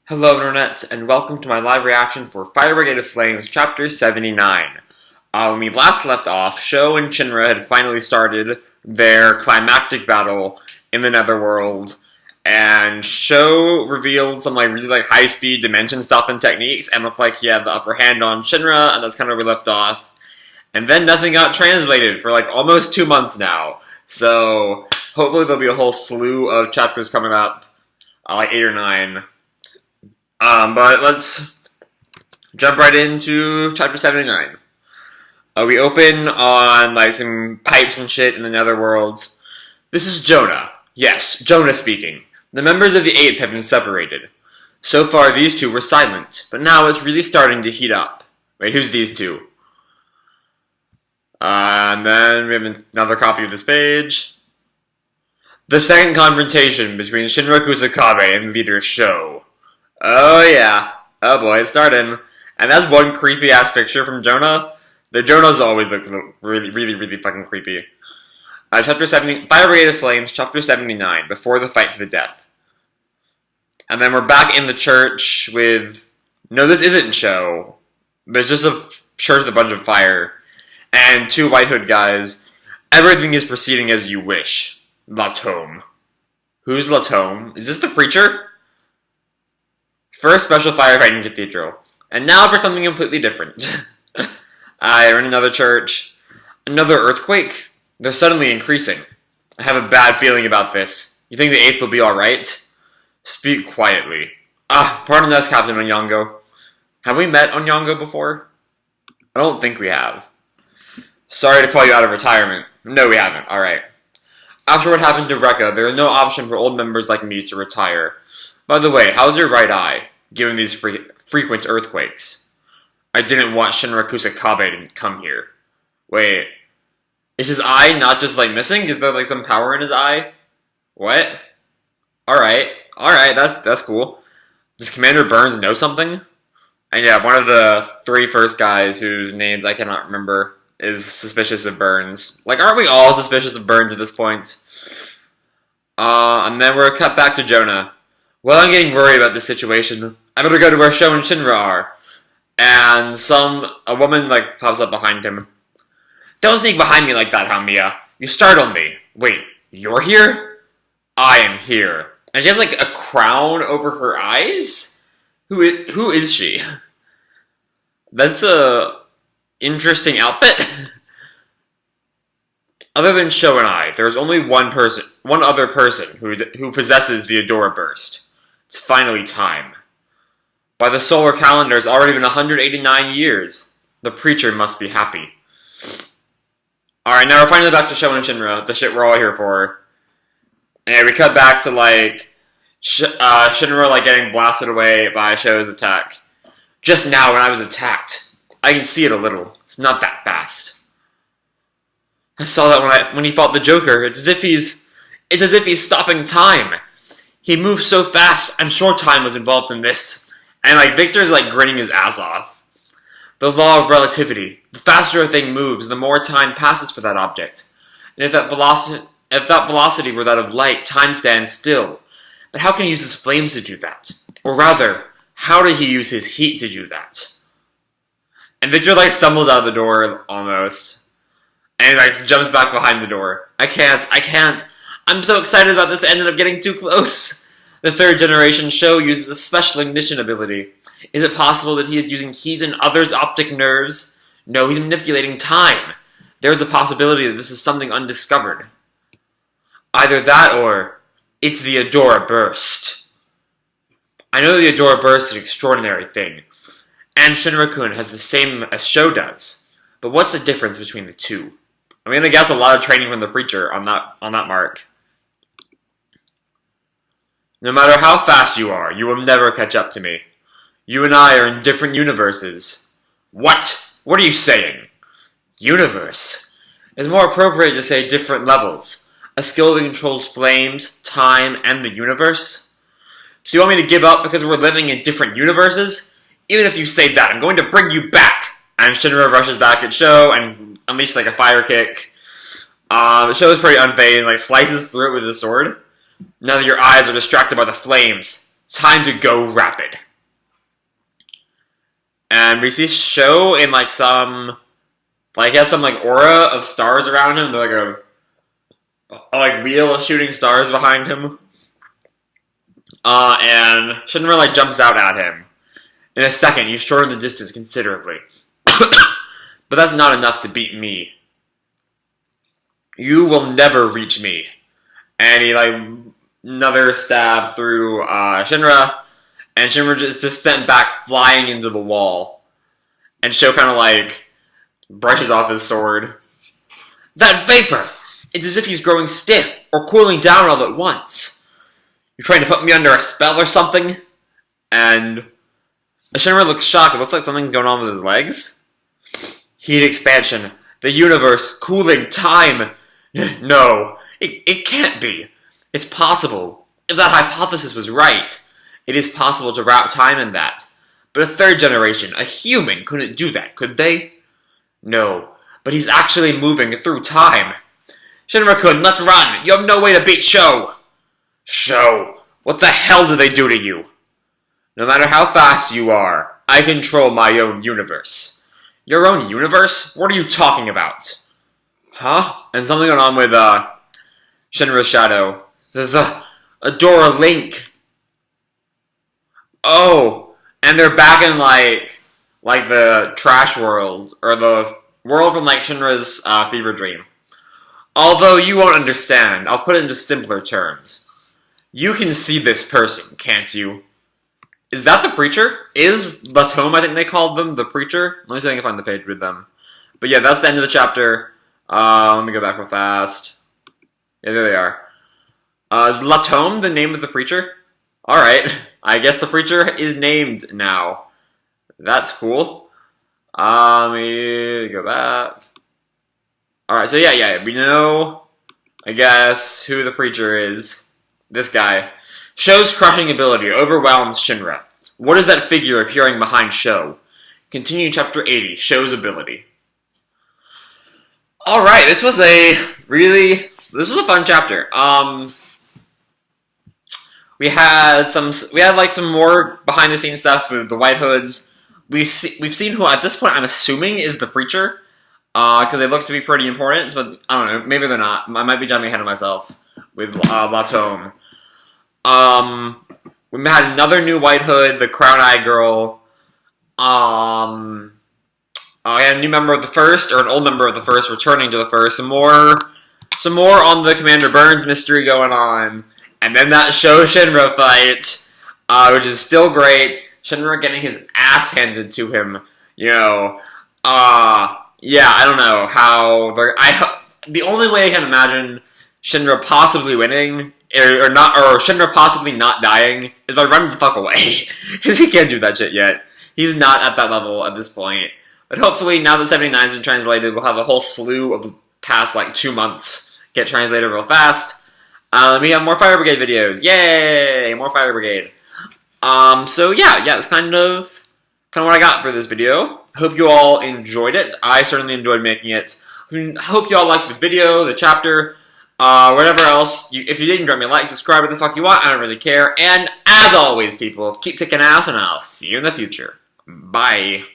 Hello Internet, and welcome to my live reaction for Fire Brigade of Flames, Chapter 79. When we last left off, Sho and Shinra had finally started their climactic battle in the Netherworld, and Sho revealed some really high-speed dimension-stopping techniques and looked like he had the upper hand on Shinra, and that's kind of where we left off. And then nothing got translated for almost 2 months now, so hopefully there'll be a whole slew of chapters coming up, 8 or 9. But let's jump right into Chapter 79. We open on, some pipes and shit in the Netherworld. This is Jonah. Yes, Jonah speaking. The members of the 8th have been separated. So far, these two were silent, but now it's really starting to heat up. Wait, who's these two? And then we have another copy of this page. The second confrontation between Shinra Kusakabe and leader Sho. Oh yeah. Oh boy, it's starting. And that's one creepy ass picture from Jonah. The Jonahs always look really fucking creepy. Chapter 70, Fire Brigade of Flames, Chapter 79, Before the Fight to the Death. And then we're back in the church with... No, this isn't Sho. But it's just a church with a bunch of fire. And 2 White Hood guys. Everything is proceeding as you wish. Latom. Who's Latom? Is this the preacher? First special firefighting cathedral. And now for something completely different. We're in another church. Another earthquake? They're suddenly increasing. I have a bad feeling about this. You think the 8th will be alright? Speak quietly. Pardon us, Captain Onyango. Have we met Onyango before? I don't think we have. Sorry to call you out of retirement. No, we haven't. Alright. After what happened to Rekka, there is no option for old members like me to retire. By the way, how's your right eye, given these frequent earthquakes? I didn't want Shinra Kusakabe to come here. Wait, is his eye not just, missing? Is there, some power in his eye? What? Alright, that's cool. Does Commander Burns know something? And yeah, one of the 3 first guys whose names I cannot remember is suspicious of Burns. Aren't we all suspicious of Burns at this point? And then we're cut back to Jonah. Well, I'm getting worried about this situation. I better go to where Sho and Shinra are. And a woman, pops up behind him. Don't sneak behind me like that, Hamiya. You startled me. Wait, you're here? I am here. And she has, a crown over her eyes? Who is she? That's a interesting outfit. Other than Sho and I, there's only one other person who possesses the Adora Burst. It's finally time. By the solar calendar, it's already been 189 years. The preacher must be happy. Alright, now we're finally back to Sho and Shinra, the shit we're all here for. And we cut back to, Shinra, getting blasted away by Sho's attack. Just now, when I was attacked, I can see it a little. It's not that fast. I saw that when he fought the Joker. It's as if he's stopping time. He moved so fast, I'm sure time was involved in this. And, Victor's, grinning his ass off. The law of relativity. The faster a thing moves, the more time passes for that object. And if that velocity were that of light, time stands still. But how can he use his flames to do that? Or rather, how did he use his heat to do that? And Victor, stumbles out of the door, almost. And he, jumps back behind the door. I can't. I'm so excited about this, I ended up getting too close. The 3rd generation Sho uses a special ignition ability. Is it possible that he is using heat and others' optic nerves? No, he's manipulating time. There's a possibility that this is something undiscovered. Either that or it's the Adora Burst. I know the Adora Burst is an extraordinary thing. And Shinra-kun has the same as Sho does. But what's the difference between the two? I'm gonna guess a lot of training from the preacher on that mark. No matter how fast you are, you will never catch up to me. You and I are in different universes. What? What are you saying? Universe. It's more appropriate to say different levels. A skill that controls flames, time, and the universe? So you want me to give up because we're living in different universes? Even if you say that, I'm going to bring you back! And Shinra rushes back at Sho and unleashes a fire kick. Sho is pretty unfazed, slices through it with his sword. Now that your eyes are distracted by the flames, Time to go rapid. And we see Sho in like some, like he has some like aura of stars around him. They're like a like wheel of shooting stars behind him. And Shinra like jumps out at him. In a second, you've shortened the distance considerably. But that's not enough to beat me. You will never reach me. And he like another stab through Shinra, and Shinra just sent back flying into the wall. And Sho kind of like brushes off his sword. That vapor! It's as if he's growing stiff or cooling down all at once. You're trying to put me under a spell or something? And Shinra looks shocked. It looks like something's going on with his legs. Heat expansion. The universe. Cooling. Time. No. It can't be. It's possible. If that hypothesis was right, it is possible to wrap time in that. But a third generation, a human, couldn't do that, could they? No. But he's actually moving through time. Shinra-kun, let's run! You have no way to beat Sho! Sho, what the hell do they do to you? No matter how fast you are, I control my own universe. Your own universe? What are you talking about? Huh? And something going on with, Shinra's shadow. The Adora Link. Oh, and they're back in, like the trash world, or the world from, like, Shinra's, fever dream. Although you won't understand, I'll put it into simpler terms. You can see this person, can't you? Is that the preacher? Is Latom, I think they called them, the preacher? Let me see if I can find the page with them. But yeah, that's the end of the chapter. Let me go back real fast. Yeah, there they are. Is Latom the name of the preacher? Alright, I guess the preacher is named now. That's cool. Let me go back. Alright, so yeah, we know, I guess, who the preacher is. This guy. Sho's crushing ability overwhelms Shinra. What is that figure appearing behind Sho? Continue chapter 80, Sho's ability. Alright, this was a fun chapter. We had some more behind the scenes stuff with the White Hoods. We've seen who at this point I'm assuming is the preacher, because they look to be pretty important, but I don't know, maybe they're not. I might be jumping ahead of myself with Latom. We had another new White Hood, the Crown Eye Girl. A new member of the First, or an old member of the First, returning to the First. Some more on the Commander Burns mystery going on. And then that Sho Shinra fight, which is still great. Shinra getting his ass handed to him. Yeah, I don't know how. The only way I can imagine Shinra possibly winning, or Shinra possibly not dying, is by running the fuck away. Because he can't do that shit yet. He's not at that level at this point. But hopefully, now that 79's been translated, we'll have a whole slew of the past, 2 months get translated real fast. We have more Fire Brigade videos. Yay! More Fire Brigade. So yeah, it's kind of what I got for this video. Hope you all enjoyed it. I certainly enjoyed making it. Hope you all liked the video, the chapter, whatever else. If you didn't, drop me a like, subscribe, what the fuck you want. I don't really care. And as always, people, keep kicking ass, and I'll see you in the future. Bye.